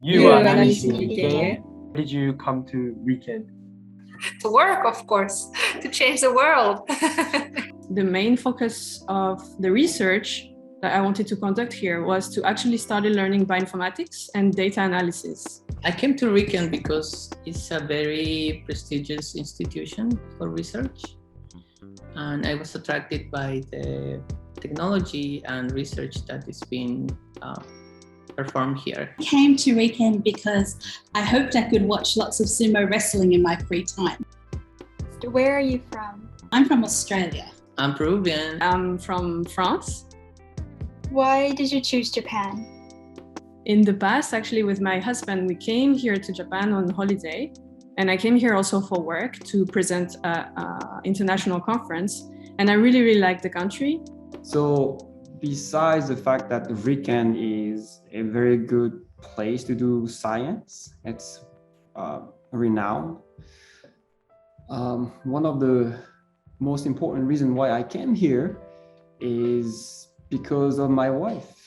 You are nice nice to meet you. Did you come to RIKEN? To work, of course, to change the world. The main focus of the research that I wanted to conduct here was to actually study learning bioinformatics and data analysis. I came to RIKEN because it's a very prestigious institution for research, and I was attracted by the technology and research that is being performed here. I came to RIKEN because I hoped I could watch lots of sumo wrestling in my free time. Where are you from? I'm from Australia. I'm Peruvian. I'm from France. Why did you choose Japan? In the past, actually, with my husband, we came here to Japan on holiday. And I came here also for work to present an international conference. And I really, really like the country. So besides the fact that RIKEN is a very good place to do science, it's renowned. One of the most important reasons why I came here is because of my wife.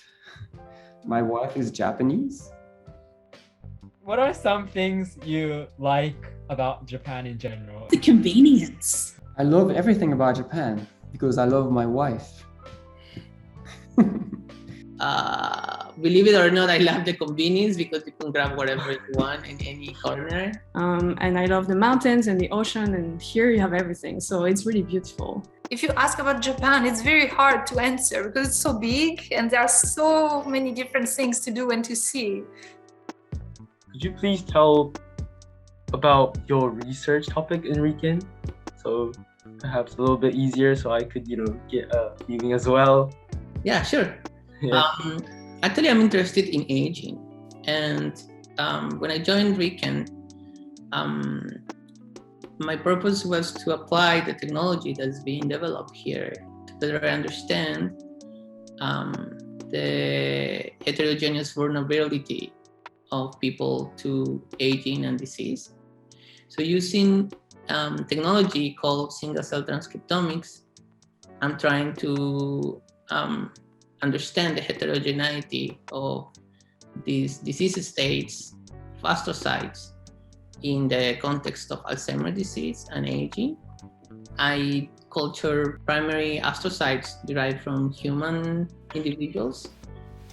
My wife is Japanese. What are some things you like about Japan in general? The convenience. I love everything about Japan because I love my wife. Believe it or not, I love the convenience because you can grab whatever you want in any corner. And I love the mountains and the ocean, and here you have everything. So it's really beautiful. If you ask about Japan, it's very hard to answer because it's so big and there are so many different things to do and to see. Could you please tell about your research topic in RIKEN? So perhaps a little bit easier so I could, get a feeling as well. Yeah, sure. Yeah. Actually, I'm interested in aging. And when I joined RIKEN, my purpose was to apply the technology that's being developed here to better understand the heterogeneous vulnerability of people to aging and disease. So using technology called single-cell transcriptomics, I'm trying to understand the heterogeneity of these disease states, of astrocytes, in the context of Alzheimer's disease and aging. I culture primary astrocytes derived from human individuals,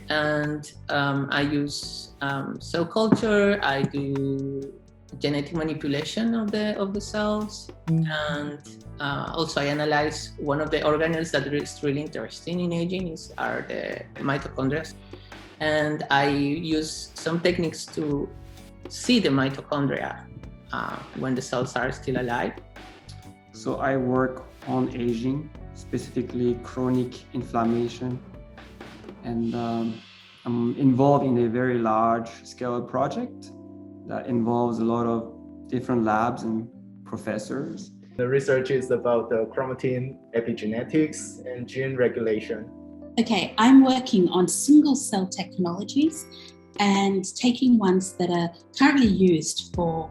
and I use cell culture. I do genetic manipulation of the cells, and also I analyze one of the organelles that is really interesting in aging are the mitochondria, and I use some techniques to see the mitochondria when the cells are still alive. So I work on aging, specifically chronic inflammation, and I'm involved in a very large scale project that involves a lot of different labs and professors. The research is about the chromatin epigenetics and gene regulation. Okay, I'm working on single cell technologies and taking ones that are currently used for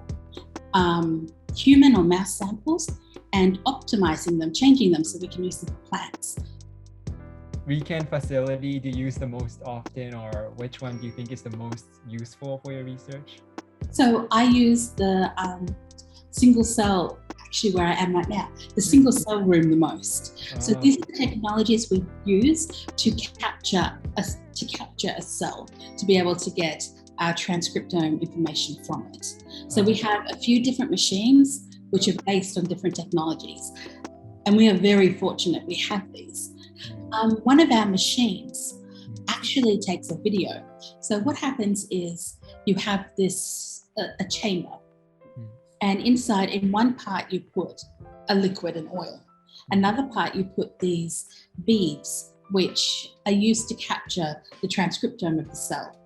human or mouse samples and optimizing them, changing them so we can use them for plants. RIKEN facility do you use the most often, or which one do you think is the most useful for your research? So I use the single cell, actually where I am right now, the single cell room the most. So these are the technologies we use to capture a cell, to be able to get our transcriptome information from it. So we have a few different machines which are based on different technologies. And we are very fortunate we have these. One of our machines actually takes a video. So what happens is you have a chamber, and inside, in one part you put a liquid and oil. Another part you put these beads, which are used to capture the transcriptome of the cell.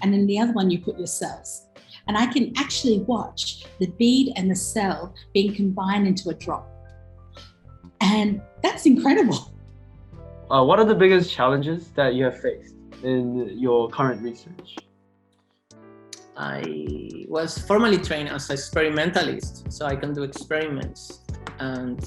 And in the other one you put your cells. And I can actually watch the bead and the cell being combined into a drop. And that's incredible. What are the biggest challenges that you have faced in your current research? I was formally trained as an experimentalist, so I can do experiments. And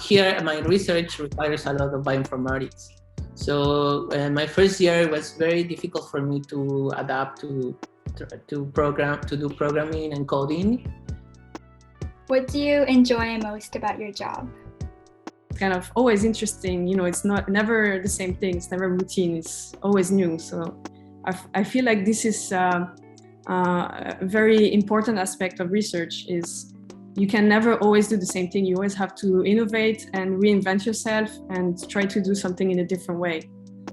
here my research requires a lot of bioinformatics. So my first year was very difficult for me to adapt to do programming and coding. What do you enjoy most about your job? Kind of always interesting, it's never the same thing, it's never routine, it's always new. So I feel like this is a very important aspect of research, is you can never always do the same thing. You always have to innovate and reinvent yourself and try to do something in a different way.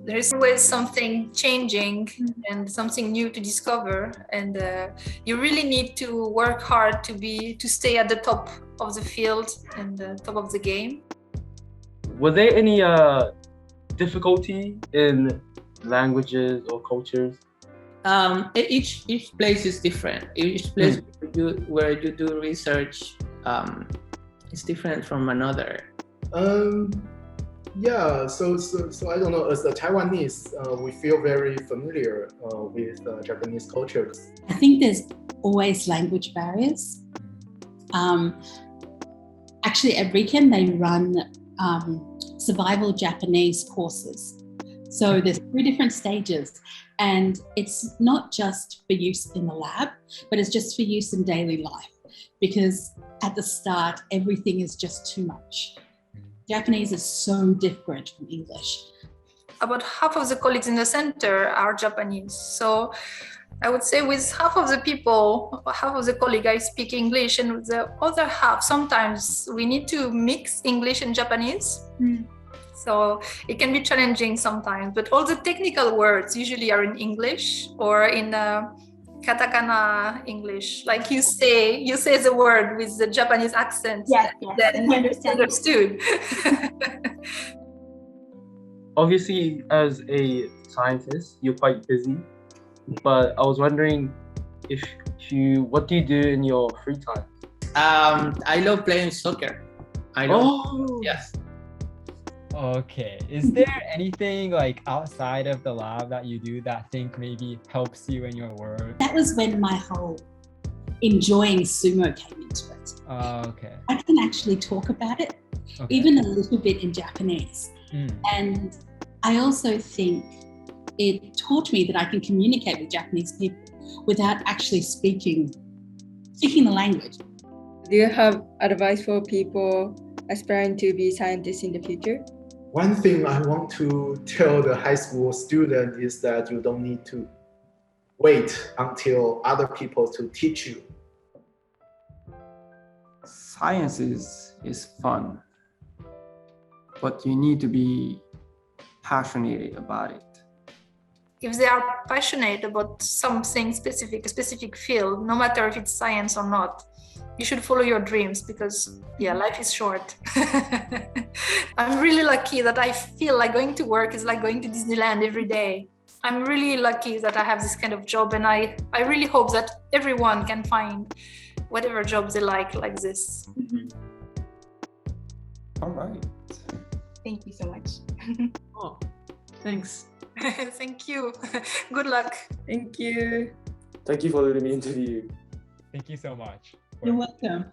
There is always something changing and something new to discover, and you really need to work hard to stay at the top of the field and the top of the game. Was there any difficulty in languages or cultures? Each place is different. Each place where you do research is different from another. Yeah, so I don't know. As a Taiwanese, we feel very familiar with Japanese cultures. I think there's always language barriers. Actually, at RIKEN, they run survival Japanese courses. So there's 3 different stages, and it's not just for use in the lab, but it's just for use in daily life, because at the start, everything is just too much. Japanese is so different from English. About half of the colleagues in the center are Japanese. So I would say with half of the colleagues, I speak English, and with the other half, sometimes we need to mix English and Japanese. So it can be challenging sometimes, but all the technical words usually are in English or in katakana English. Like you say the word with the Japanese accent. Yes, then I understand. Understood. Obviously, as a scientist, you're quite busy, but I was wondering what do you do in your free time? I love playing soccer. Yes. Okay. Is there anything like outside of the lab that you do that think maybe helps you in your work? That was when my whole enjoying sumo came into it. Okay. I can actually talk about it, Okay. even a little bit in Japanese. And I also think it taught me that I can communicate with Japanese people without actually speaking the language. Do you have advice for people aspiring to be scientists in the future? One thing I want to tell the high school student is that you don't need to wait until other people to teach you. Science is fun, but you need to be passionate about it. If they are passionate about something specific, a specific field, no matter if it's science or not, you should follow your dreams, because life is short. I'm really lucky that I feel like going to work is like going to Disneyland every day. I'm really lucky that I have this kind of job, and I really hope that everyone can find whatever jobs they like this. All right. Thank you so much. Oh, thanks. Thank you. Good luck. Thank you. Thank you for letting me interview you. Thank you so much. You're welcome.